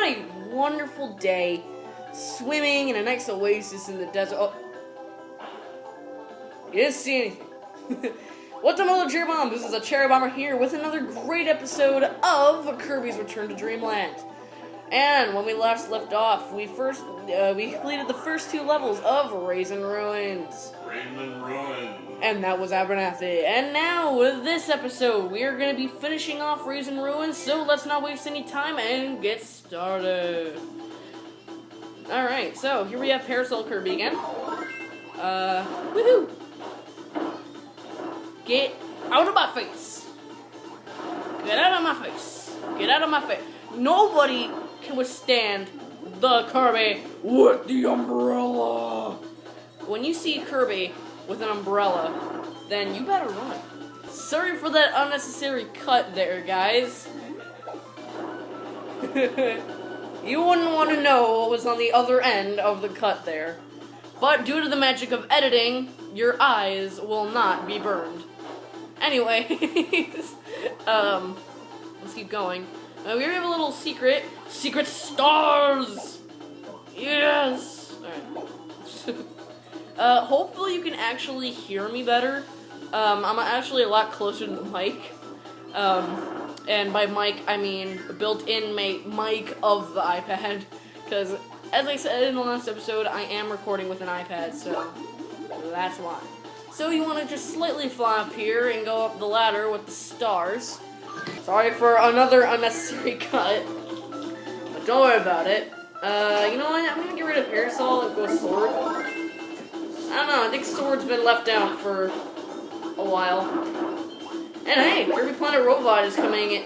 what a wonderful day, swimming in a nice oasis in the desert. Oh, you didn't see anything. What's up, little Cherry Bomb? This is a Cherry Bomber here with another great episode of Kirby's Return to Dreamland. And when we last left off, we completed the first 2 levels of Raisin Ruins. Raisin Ruins. And that was Abernathy. And now, with this episode, we are going to be finishing off Raisin Ruins, so let's not waste any time and get started. Alright, so here we have Parasol Kirby again. Woohoo! Get out of my face! Get out of my face! Get out of my face! Nobody can withstand the Kirby with the umbrella! When you see Kirby with an umbrella, then you better run. Sorry for that unnecessary cut there, guys. You wouldn't want to know what was on the other end of the cut there. But due to the magic of editing, your eyes will not be burned. Anyways, let's keep going. We have a little secret. Secret stars! Yes! Alright. Hopefully you can actually hear me better. I'm actually a lot closer to the mic. And by mic, I mean built-in mic of the iPad. Because, as I said in the last episode, I am recording with an iPad, so that's why. So you want to just slightly fly up here and go up the ladder with the stars. Sorry for another unnecessary cut, but don't worry about it. You know what? I'm gonna get rid of Parasol and go Sword. I don't know, I think Sword's been left out for a while. And hey, Kirby Planet Robot is coming in.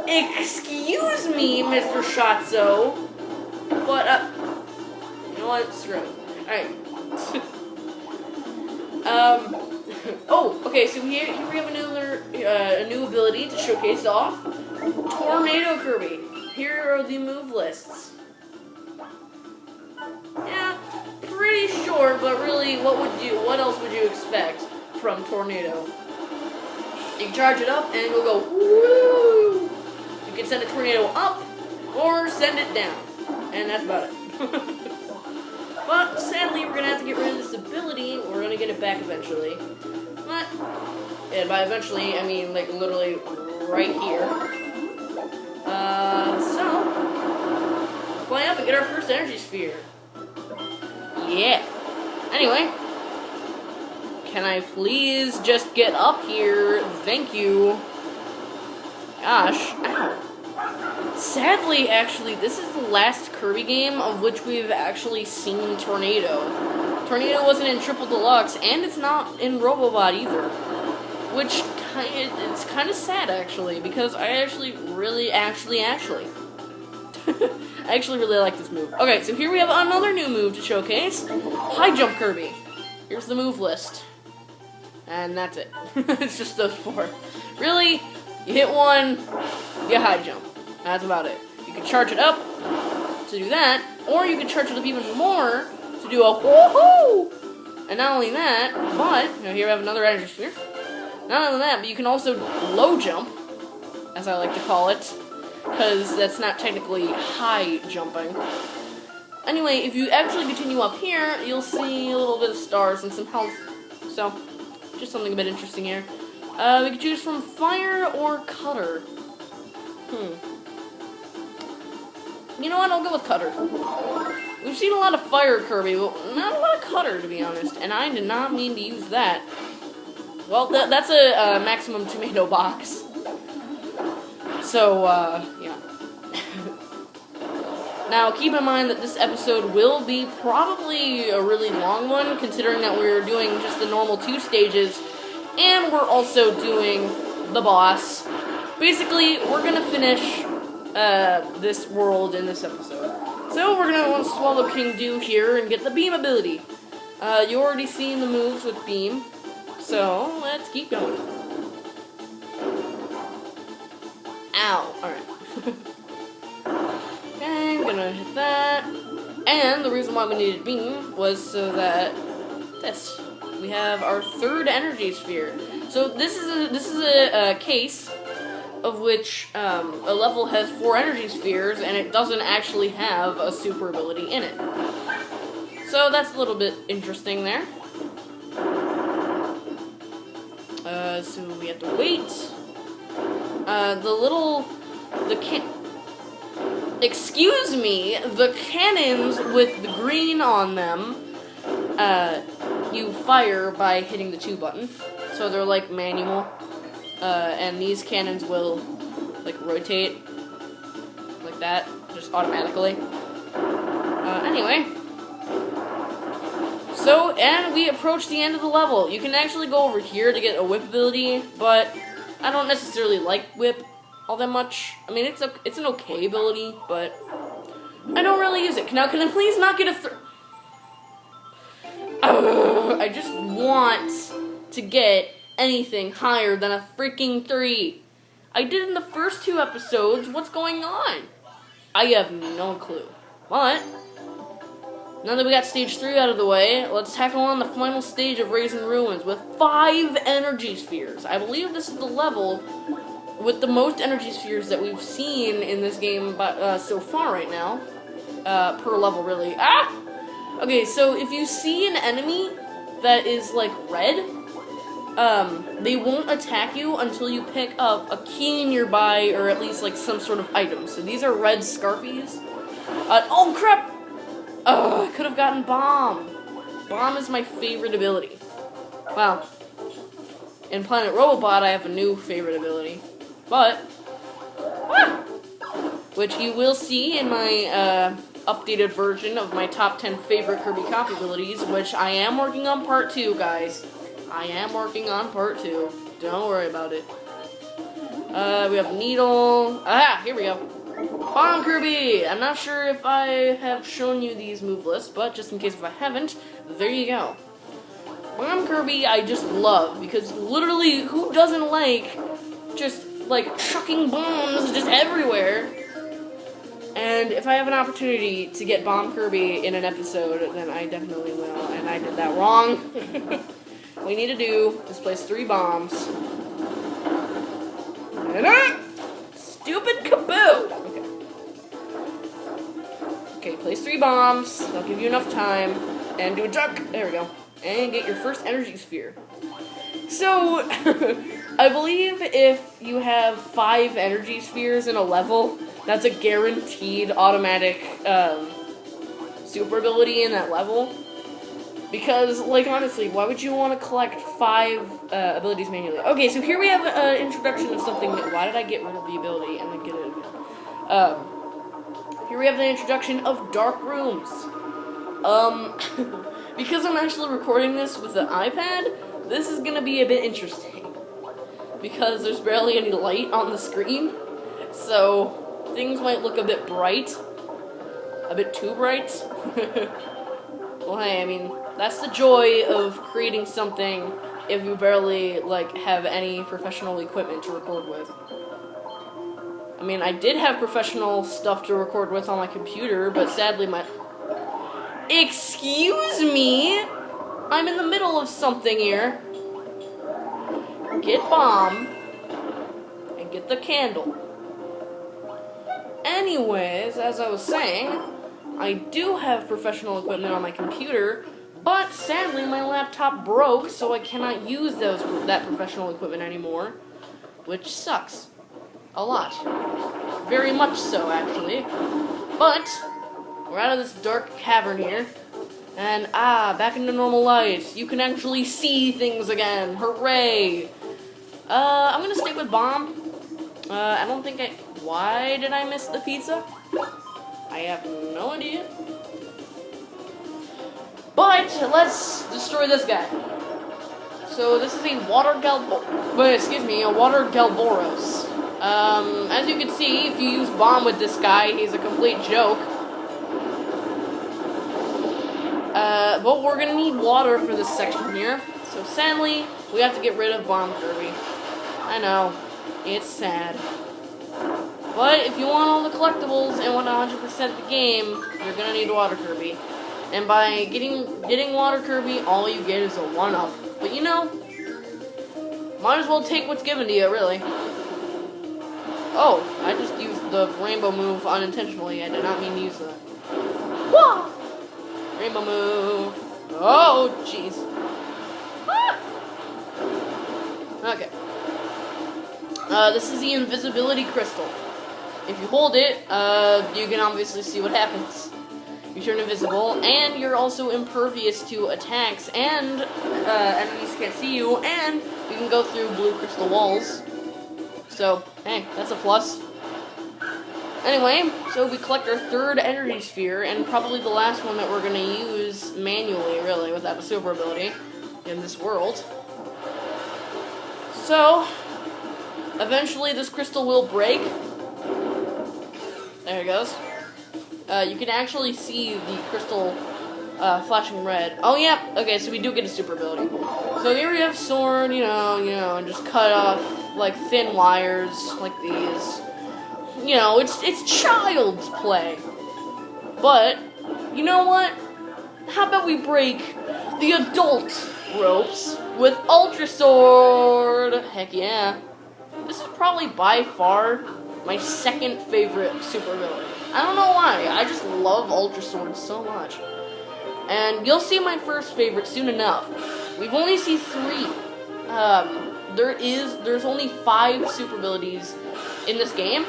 Excuse me, Mr. Shatso, but, you know what? Screw it. Alright. Oh, okay, so here we have a new ability to showcase off. Tornado Kirby. Here are the move lists. Yeah, pretty short, but really, what else would you expect from Tornado? You can charge it up, and it'll go, woo! You can send a tornado up, or send it down. And that's about it. But, sadly, we're going to have to get rid of this ability. We're going to get it back eventually. But, and by eventually, I mean, like, literally right here. So, fly up and get our first energy sphere. Yeah. Anyway, can I please just get up here? Thank you. Gosh. Ow. Sadly, actually, this is the last Kirby game of which we've actually seen Tornado. Tornado wasn't in Triple Deluxe, and it's not in Robobot either. Which, it's kind of sad, actually, because I actually really like this move. Okay, so here we have another new move to showcase. High Jump Kirby. Here's the move list. And that's it. It's just those 4. Really, you hit one, you high jump. That's about it. You can charge it up to do that, or you can charge it up even more to do a woohoo! And not only that, but, here we have another energy sphere. Not only that, but you can also low jump, as I like to call it, because that's not technically high jumping. Anyway, if you actually continue up here, you'll see a little bit of stars and some health. So, just something a bit interesting here. We can choose from Fire or Cutter. You know what, I'll go with Cutter. We've seen a lot of Fire Kirby, but not a lot of Cutter, to be honest. And I did not mean to use that. Well, that's a maximum tomato box. So, yeah. Now, keep in mind that this episode will be probably a really long one, considering that we're doing just the normal 2 stages, and we're also doing the boss. Basically, we're gonna finish this world in this episode. So we're gonna want to swallow King Dew here and get the beam ability. You already seen the moves with beam, so let's keep going. Ow! Alright. Okay, I'm gonna hit that. And the reason why we needed beam was so that we have our 3rd energy sphere. So this is a case of which a level has 4 energy spheres, and it doesn't actually have a super ability in it. So that's a little bit interesting there. So we have to wait. Excuse me, the cannons with the green on them, you fire by hitting the 2 button. So they're like manual. And these cannons will like rotate like that, just automatically. Anyway. So, and we approach the end of the level. You can actually go over here to get a whip ability, but I don't necessarily like whip all that much. I mean, it's an okay ability, but I don't really use it. Now, can I please not get a I just want to get anything higher than a freaking 3. I did in the first 2 episodes. What's going on? I have no clue. But now that we got stage 3 out of the way, let's tackle on the final stage of Raisin Ruins with 5 energy spheres. I believe this is the level with the most energy spheres that we've seen in this game so far right now. Per level, really. Ah! Okay, so if you see an enemy that is, like, red, they won't attack you until you pick up a key nearby, or at least, like, some sort of item. So these are red Scarfies. Oh, crap! I could have gotten Bomb. Bomb is my favorite ability. Wow. In Planet Robobot, I have a new favorite ability. But, which you will see in my updated version of my top 10 favorite Kirby copy abilities, which I am working on part 2, guys. I am working on part 2. Don't worry about it. We have Needle. Ah, here we go. Bomb Kirby! I'm not sure if I have shown you these move lists, but just in case if I haven't, there you go. Bomb Kirby I just love, because literally, who doesn't like just, like, chucking bombs just everywhere? And if I have an opportunity to get Bomb Kirby in an episode, then I definitely will, and I did that wrong. What we need to do is place 3 bombs. And stupid Kaboo! Okay, place 3 bombs. That'll give you enough time. And do a duck. There we go. And get your first energy sphere. So, I believe if you have 5 energy spheres in a level, that's a guaranteed automatic super ability in that level. Because, like, honestly, why would you want to collect 5 abilities manually? Okay, so here we have an introduction of something new. Why did I get rid of the ability and then get it again? Here we have the introduction of Dark Rooms. Because I'm actually recording this with the iPad, this is gonna be a bit interesting. Because there's barely any light on the screen, so things might look a bit bright. A bit too bright. Well, hey, I mean, that's the joy of creating something if you barely, like, have any professional equipment to record with. I mean, I did have professional stuff to record with on my computer, but sadly my... Excuse me? I'm in the middle of something here. Get Bomb. And get the candle. Anyways, as I was saying, I do have professional equipment on my computer, but sadly my laptop broke, so I cannot use that professional equipment anymore, which sucks. A lot. Very much so, actually. But we're out of this dark cavern here, and back into normal light. You can actually see things again. Hooray! I'm gonna stick with Bomb. I don't think why did I miss the pizza? I have no idea. But let's destroy this guy. So this is a water Galboros. As you can see, if you use Bomb with this guy, he's a complete joke. But we're gonna need water for this section here. So sadly, we have to get rid of Bomb Kirby. I know, it's sad. But if you want all the collectibles and want 100% the game, you're gonna need Water Kirby. And by getting Water Kirby, all you get is a 1-up. But you know, might as well take what's given to you, really. Oh, I just used the rainbow move unintentionally. I did not mean to use that. Whoa! Rainbow move. Oh, jeez. Ah! Okay. This is the invisibility crystal. If you hold it, you can obviously see what happens. You turn invisible, and you're also impervious to attacks, and enemies can't see you, and you can go through blue crystal walls. So, hey, that's a plus. Anyway, so we collect our third energy sphere, and probably the last one that we're going to use manually, really, without a super ability in this world. So, eventually this crystal will break. There it goes. You can actually see the crystal flashing red. Oh, yeah. Okay, so we do get a super ability. So here we have sword, you know, and just cut off, like, thin wires, like these. You know, it's child's play. But, you know what? How about we break the adult ropes with Ultra Sword? Heck yeah. This is probably by far my second favorite super ability. I don't know why, I just love Ultra Sword so much. And you'll see my first favorite soon enough. We've only seen 3. There's only 5 super abilities in this game.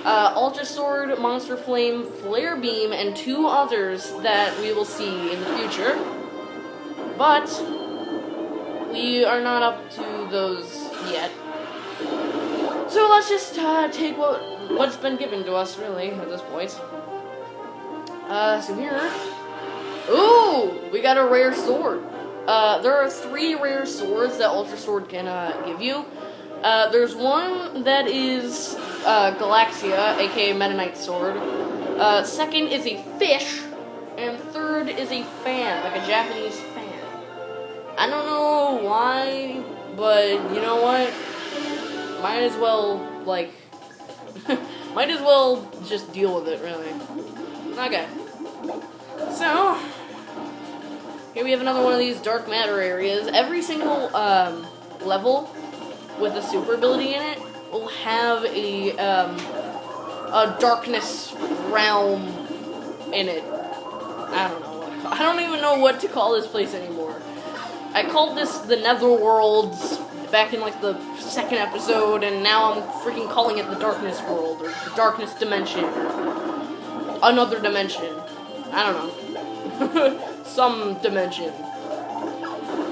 Ultra Sword, Monster Flame, Flare Beam, and 2 others that we will see in the future. But we are not up to those yet. So let's just take what's been given to us, really, at this point. So here... Ooh! We got a rare sword. There are 3 rare swords that Ultra Sword can give you. There's one that is Galaxia, A.K.A. Meta Knight Sword. Second is a fish. And third is a fan, like a Japanese fan. I don't know why, but you know what? Might as well, like... might as well just deal with it, really. Okay. So... here we have another one of these dark matter areas. Every single level with a super ability in it will have a darkness realm in it. I don't know. I don't even know what to call this place anymore. I called this the Netherworlds back in like the 2nd episode, and now I'm freaking calling it the Darkness World, or the Darkness Dimension, or another dimension. I don't know. Some dimension.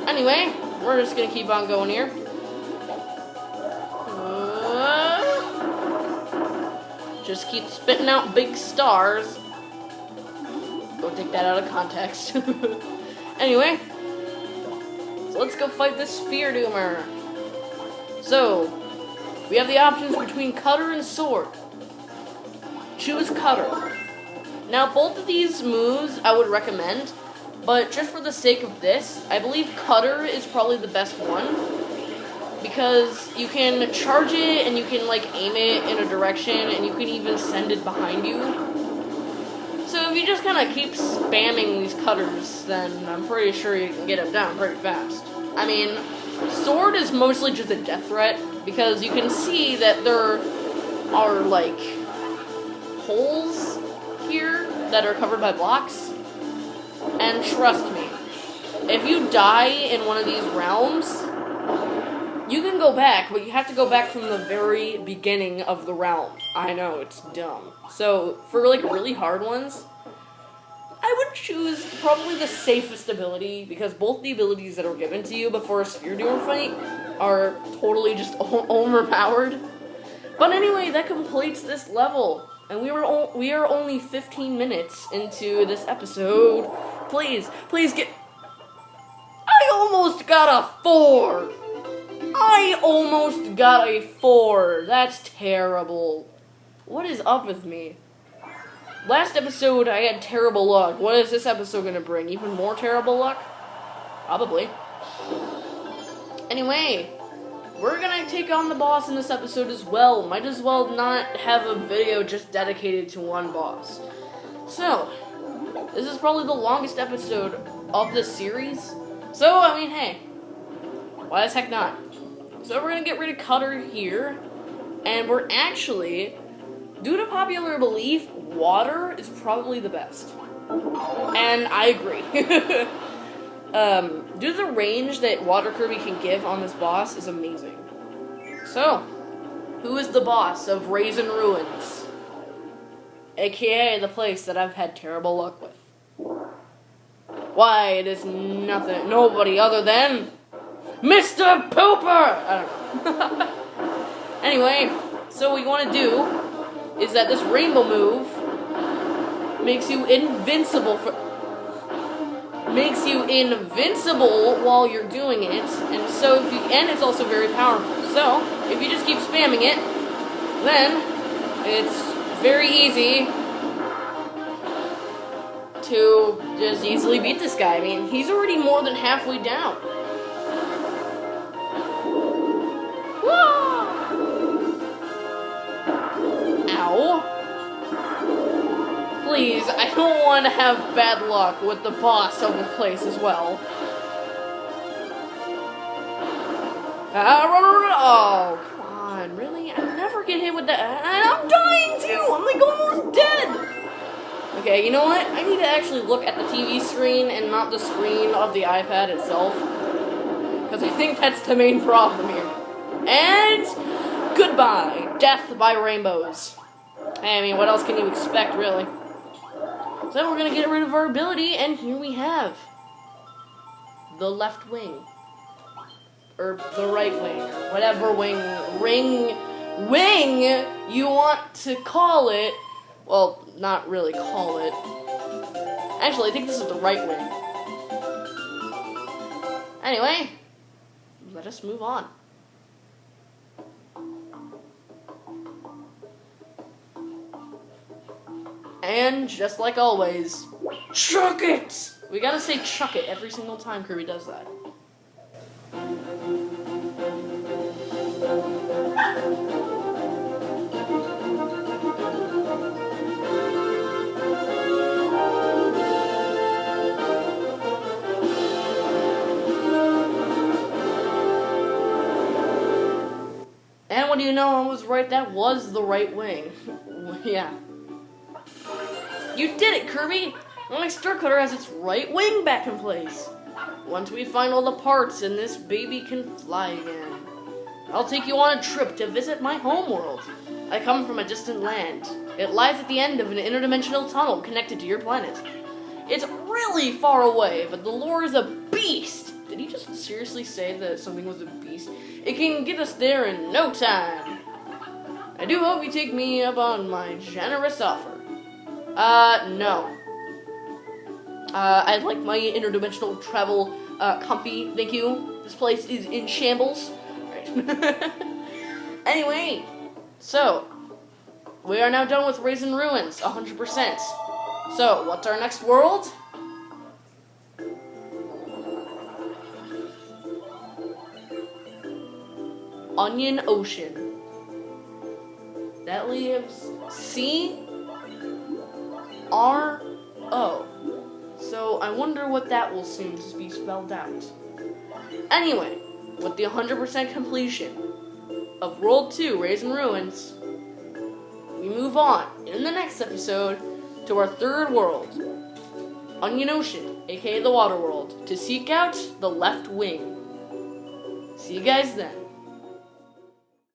Anyway, we're just gonna keep on going here. Just keep spitting out big stars. Don't take that out of context. Anyway, so let's go fight this Sphere Doomer. So, we have the options between Cutter and Sword. Choose Cutter. Now, both of these moves I would recommend, but just for the sake of this, I believe Cutter is probably the best one, because you can charge it and you can like aim it in a direction and you can even send it behind you. So if you just kind of keep spamming these cutters, then I'm pretty sure you can get them down pretty fast. I mean, Sword is mostly just a death threat, because you can see that there are like holes here that are covered by blocks. And trust me, if you die in one of these realms, you can go back, but you have to go back from the very beginning of the realm. I know, it's dumb. So, for like really hard ones, I would choose probably the safest ability, because both the abilities that are given to you before a Sphere Doomer fight are totally just overpowered. But anyway, that completes this level. And we are only 15 minutes into this episode. Please get... I almost got a 4! I almost got a 4! That's terrible. What is up with me? Last episode, I had terrible luck. What is this episode gonna bring? Even more terrible luck? Probably. Anyway, we're gonna take on the boss in this episode as well. Might as well not have a video just dedicated to one boss. So, this is probably the longest episode of this series. So, I mean, hey, why the heck not? So we're gonna get rid of Cutter here. And we're actually, due to popular belief, water is probably the best. And I agree. Due to the range that Water Kirby can give on this boss is amazing. So, who is the boss of Raisin Ruins? A.K.A. the place that I've had terrible luck with. Why, it is nobody other than Mr. Pooper! I don't know. Anyway, so what you want to do is that this rainbow move makes you invincible while you're doing it, and it's also very powerful. So, if you just keep spamming it, then it's very easy to just easily beat this guy. I mean, he's already more than halfway down. Whoa! Ow. Please, I don't want to have bad luck with the boss of this place as well. Oh, come on, really? I never get hit with that. And I'm dying too! I'm like almost dead! Okay, you know what? I need to actually look at the TV screen and not the screen of the iPad itself. Because I think that's the main problem here. And goodbye, death by rainbows. I mean, what else can you expect, really? So we're going to get rid of our ability, and here we have the left wing. Or the right wing, or whatever wing you want to call it. Well, not really call it. Actually, I think this is the right wing. Anyway, let us move on. And just like always, chuck it! We gotta say chuck it every single time Kirby does that. And what do you know, I was right, that was the right wing. Yeah. You did it, Kirby! My Star Cutter has its right wing back in place. Once we find all the parts and this baby can fly again, I'll take you on a trip to visit my homeworld. I come from a distant land. It lies at the end of an interdimensional tunnel connected to your planet. It's really far away, but the lure is a beast. Did he just seriously say that something was a beast? It can get us there in no time. I do hope you take me up on my generous offer. No. I'd like my interdimensional travel, comfy, thank you. This place is in shambles. Right. Anyway, so, we are now done with Raisin Ruins, 100%. So, what's our next world? Onion Ocean. That leaves C-R-O. So I wonder what that will soon just be spelled out. Anyway, with the 100% completion of World 2, Raisin Ruins, we move on in the next episode to our third world, Onion Ocean, aka the Water World, to seek out the left wing. See you guys then.